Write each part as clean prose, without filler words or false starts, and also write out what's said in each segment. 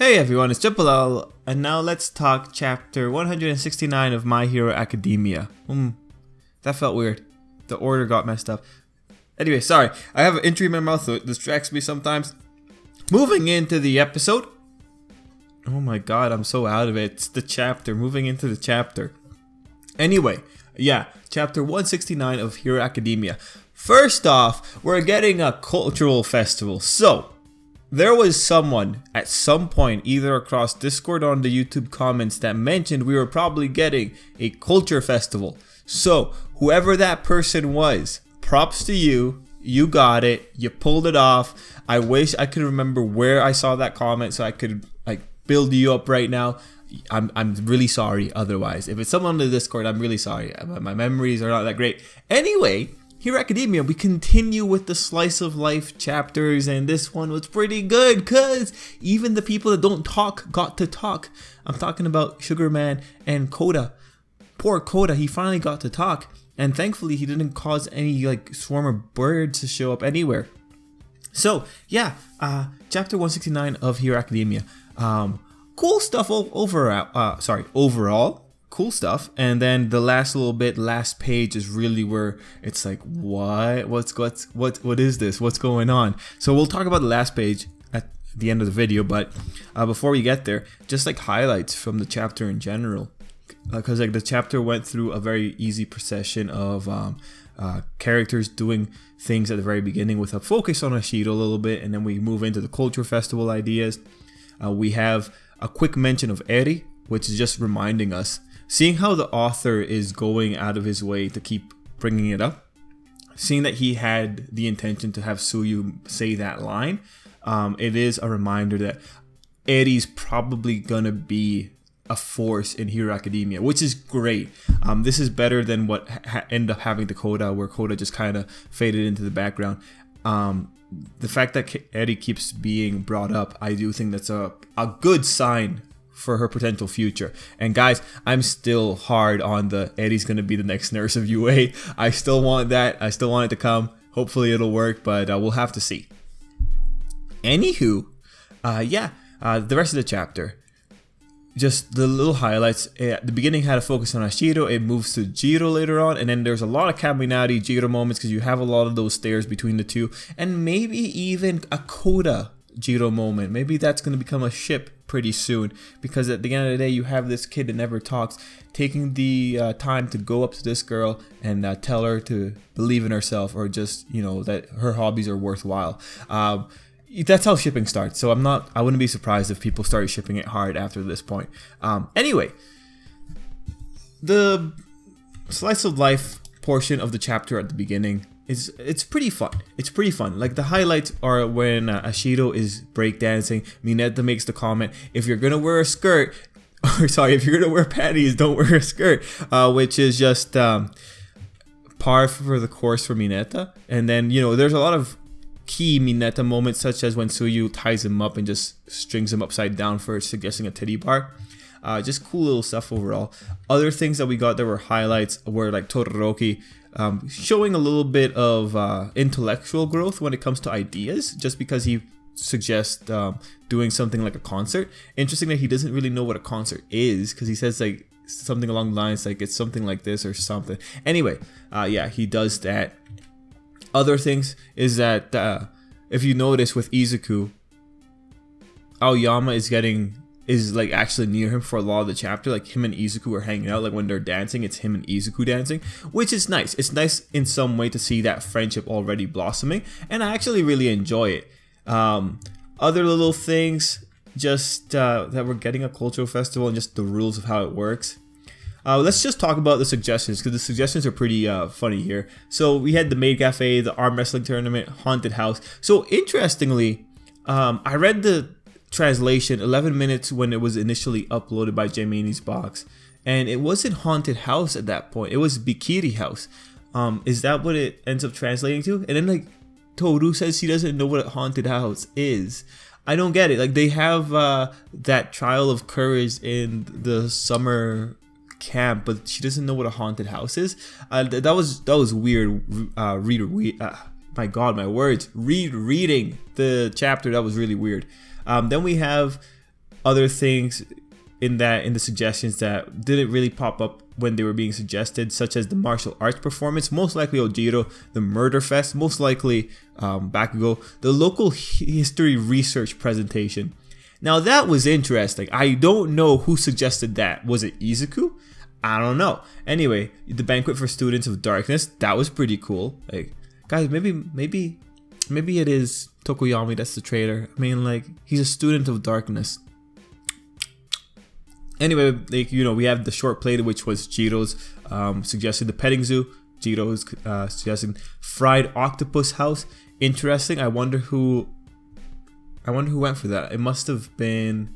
Hey everyone, it's Tripl-L, and now let's talk chapter 169 of My Hero Academia. That felt weird. The order got messed up. Anyway, sorry, I have an entry in my mouth, so it distracts me sometimes. Moving into the episode. Oh my god, I'm so out of it. It's the chapter, moving into the chapter. Anyway, yeah, chapter 169 of Hero Academia. First off, we're getting a cultural festival. So, there was someone at some point, either across Discord or on the YouTube comments, that mentioned we were probably getting a culture festival. So, whoever that person was, props to you. You got it. You pulled it off. I wish I could remember where I saw that comment so I could like build you up right now. I'm really sorry otherwise. If it's someone on the Discord, I'm really sorry. My memories are not that great. Anyway, Hero Academia, we continue with the slice of life chapters, and this one was pretty good because even the people that don't talk got to talk. I'm talking about Sugar Man and Koda. Poor Koda, he finally got to talk, and thankfully he didn't cause any like swarm of birds to show up anywhere. So yeah, chapter 169 of Hero Academia. Cool stuff overall. Cool stuff, and then the last little bit, last page is really where it's like, what is this? What's going on? So we'll talk about the last page at the end of the video, but before we get there, just like highlights from the chapter in general, because like the chapter went through a very easy procession of characters doing things at the very beginning with a focus on Ashido a little bit, and then we move into the culture festival ideas. We have a quick mention of Eri, which is just reminding us, seeing how the author is going out of his way to keep bringing it up, seeing that he had the intention to have Tsuyu say that line, it is a reminder that Eri's probably gonna be a force in Hero Academia, which is great. This is better than what ended up having to Koda, where Koda just kind of faded into the background. The fact that Eri keeps being brought up, I do think that's a good sign for her potential future. And guys, I'm still hard on the Eri's gonna be the next nurse of UA. I still want that. I still want it to come. Hopefully it'll work, but we'll have to see. Anywho, the rest of the chapter, just the little highlights. At the beginning had a focus on Ashido, it moves to Jiro later on, and then there's a lot of Kaminari Jiro moments because you have a lot of those stairs between the two, and maybe even a Koda Jiro moment. Maybe that's going to become a ship pretty soon, because at the end of the day you have this kid that never talks taking the time to go up to this girl and tell her to believe in herself, or just, you know, that her hobbies are worthwhile. That's how shipping starts, so I wouldn't be surprised if people started shipping it hard after this point. Anyway, the slice of life portion of the chapter at the beginning, it's pretty fun. It's pretty fun. Like the highlights are when Ashido is breakdancing. Mineta makes the comment, if you're gonna wear a skirt, or sorry, if you're gonna wear panties, don't wear a skirt, which is just par for the course for Mineta. And then, you know, there's a lot of key Mineta moments, such as when Tsuyu ties him up and just strings him upside down for suggesting a titty bar. Just cool little stuff overall. Other things that we got that were highlights were like Todoroki showing a little bit of intellectual growth when it comes to ideas, just because he suggests doing something like a concert. Interesting that he doesn't really know what a concert is, because he says like something along the lines like it's something like this or something. Anyway, yeah, he does that. Other things is that if you notice with Izuku, Aoyama is like actually near him for a lot of the chapter. Like him and Izuku are hanging out. Like when they're dancing, it's him and Izuku dancing, which is nice. It's nice in some way to see that friendship already blossoming, and I actually really enjoy it. Other little things, just that we're getting a cultural festival and just the rules of how it works. Let's just talk about the suggestions, because the suggestions are pretty funny here. So we had the maid cafe, the arm wrestling tournament, haunted house. So interestingly, I read the translation 11 minutes when it was initially uploaded by Gemini's box, and it wasn't haunted house at that point. It was Bikiri house. Is that what it ends up translating to? And then like Toru says she doesn't know what a haunted house is. I don't get it. Like they have that trial of courage in the summer camp, but she doesn't know what a haunted house is. That was weird. My God, my words. Reading the chapter, that was really weird. Then we have other things in the suggestions that didn't really pop up when they were being suggested, such as the martial arts performance, most likely Ojiro, the murder fest, most likely Bakugo, the local history research presentation. Now that was interesting. I don't know who suggested that. Was it Izuku? I don't know. Anyway, the banquet for students of darkness, that was pretty cool. Like, guys, maybe it is Tokoyami that's the traitor. I mean, like, he's a student of darkness. Anyway, like, you know, we have the short play, which was Jiro's suggested the petting zoo. Jiro's suggesting fried octopus house. Interesting. I wonder who went for that. It must have been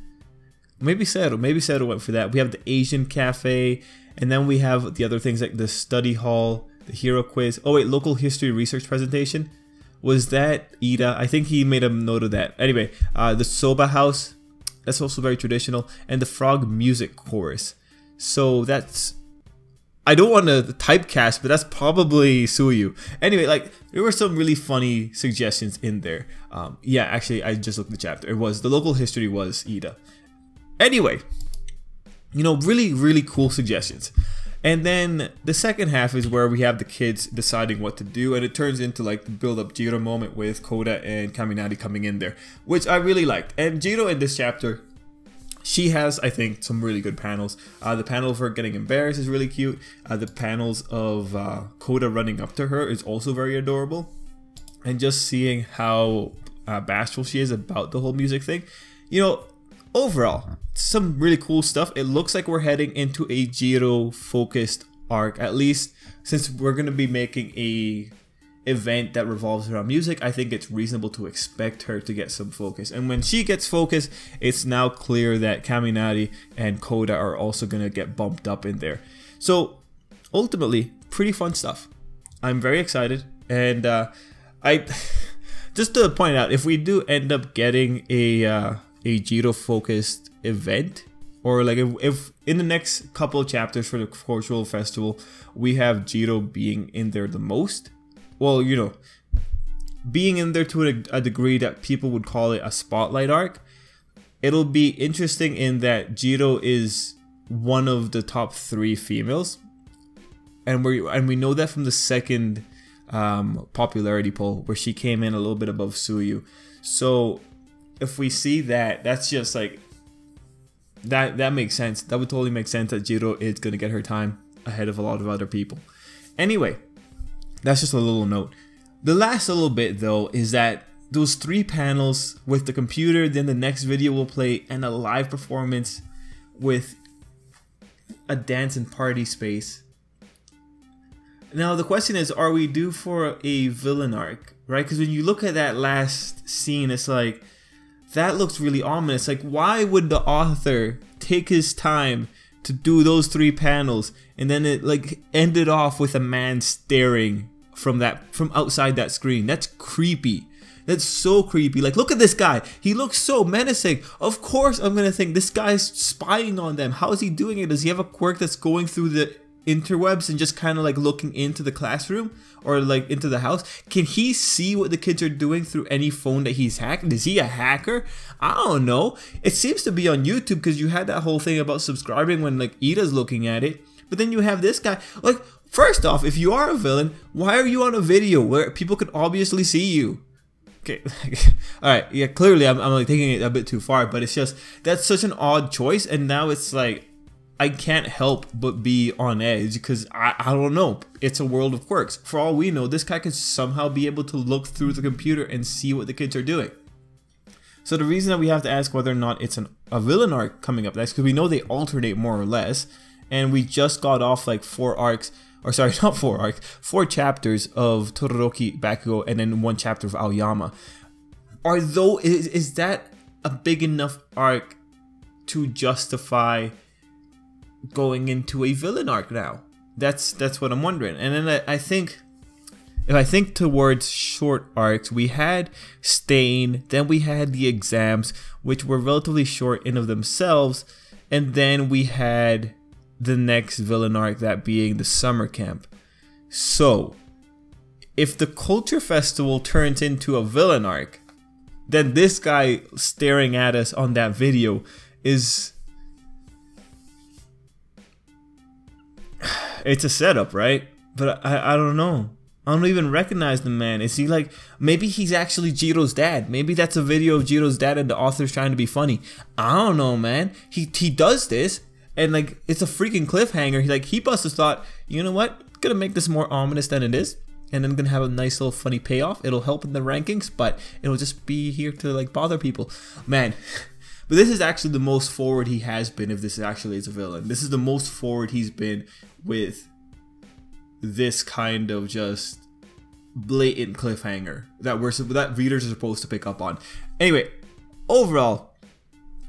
maybe Seto. Maybe Seto went for that. We have the Asian cafe, and then we have the other things like the study hall, the hero quiz. Oh wait, local history research presentation. Was that Ida? I think he made a note of that. Anyway, the soba house. That's also very traditional. And the frog music chorus. So that's... I don't want to typecast, but that's probably Suyu. Anyway, like, there were some really funny suggestions in there. Yeah, actually, I just looked at the chapter. It was... The local history was Ida. Anyway, you know, really, really cool suggestions. And then the second half is where we have the kids deciding what to do, and it turns into like the build-up Jiro moment with Koda and Kaminari coming in there, which I really liked. And Jiro in this chapter, she has, I think, some really good panels. The panel of her getting embarrassed is really cute. The panels of Koda running up to her is also very adorable. And just seeing how bashful she is about the whole music thing. You know, overall, some really cool stuff. It looks like we're heading into a Jiro focused arc, at least since we're going to be making a event that revolves around music. I think it's reasonable to expect her to get some focus, and when she gets focus, it's now clear that Kaminari and Koda are also going to get bumped up in there. So ultimately, pretty fun stuff. I'm very excited, and I just to point out, if we do end up getting a Jiro focused event, or like if in the next couple of chapters for the cultural festival we have Jiro being in there the most, well, you know, being in there to a degree that people would call it a spotlight arc, it'll be interesting in that Jiro is one of the top 3 females, and we know that from the second popularity poll where she came in a little bit above Suyu. So if we see that, that's just like that makes sense. That would totally make sense that Jiro is gonna get her time ahead of a lot of other people. Anyway, that's just a little note. The last little bit though is that those 3 panels with the computer, then the next video will play, and a live performance with a dance and party space. Now the question is, are we due for a villain arc, right? Because when you look at that last scene, it's like, that looks really ominous. Like, why would the author take his time to do those 3 panels and then it like ended off with a man staring from outside that screen? That's creepy. That's so creepy. Like, look at this guy. He looks so menacing. Of course I'm gonna think this guy's spying on them. How is he doing it? Does he have a quirk that's going through the interwebs and just kind of like looking into the classroom or like into the house? Can he see what the kids are doing through any phone that he's hacked? Is he a hacker? I don't know. It seems to be on YouTube because you had that whole thing about subscribing when like Ida's looking at it, but then you have this guy. Like, first off, if you are a villain, why are you on a video where people could obviously see you? Okay, all right, yeah, clearly I'm like taking it a bit too far, but it's just, that's such an odd choice, and now it's like I can't help but be on edge because I don't know. It's a world of quirks. For all we know, this guy could somehow be able to look through the computer and see what the kids are doing. So the reason that we have to ask whether or not it's a villain arc coming up next, because we know they alternate more or less, and we just got off like 4 arcs, or sorry, not 4 arcs, 4 chapters of Todoroki, Bakugo, and then 1 chapter of Aoyama. Is that a big enough arc to justify going into a villain arc now? That's what I'm wondering. And then I think, if I think towards short arcs, we had Stain, then we had the exams, which were relatively short in of themselves, and then we had the next villain arc, that being the summer camp. So if the culture festival turns into a villain arc, then this guy staring at us on that video is... It's a setup, right? But I don't know. I don't even recognize the man. Is he like... Maybe he's actually Jiro's dad. Maybe that's a video of Jiro's dad and the author's trying to be funny. I don't know, man. He does this and like it's a freaking cliffhanger. He must have thought, you know what? Gonna make this more ominous than it is. And then gonna have a nice little funny payoff. It'll help in the rankings, but it'll just be here to like bother people. Man. But this is actually the most forward he has been if this actually is a villain. This is the most forward he's been with this kind of just blatant cliffhanger that readers are supposed to pick up on. Anyway, overall,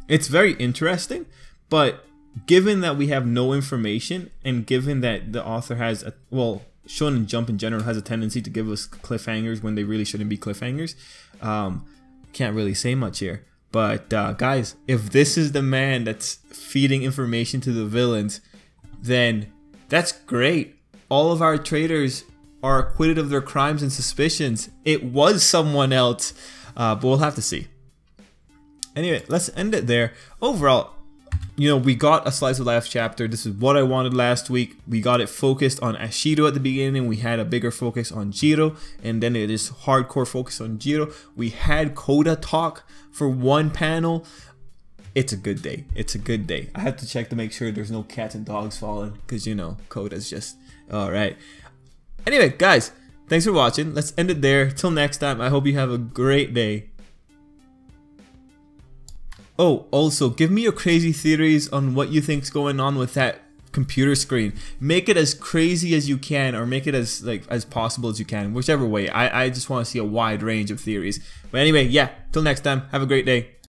it's very interesting, but given that we have no information and given that the author has Shonen Jump in general has a tendency to give us cliffhangers when they really shouldn't be cliffhangers, can't really say much here. But guys, if this is the man that's feeding information to the villains, then that's great. All of our traitors are acquitted of their crimes and suspicions. It was someone else, but we'll have to see. Anyway, let's end it there. Overall, you know, we got a slice of life chapter. This is what I wanted last week. We got it focused on Ashido at the beginning. We had a bigger focus on Jiro, and then it is hardcore focus on Jiro. We had Koda talk for one panel. It's a good day. It's a good day. I have to check to make sure there's no cats and dogs falling, because you know, Koda's just alright. Anyway, guys, thanks for watching. Let's end it there. Till next time, I hope you have a great day. Oh, also, give me your crazy theories on what you think's going on with that computer screen. Make it as crazy as you can, or make it as possible as you can. Whichever way. I just want to see a wide range of theories. But anyway, yeah, till next time, have a great day.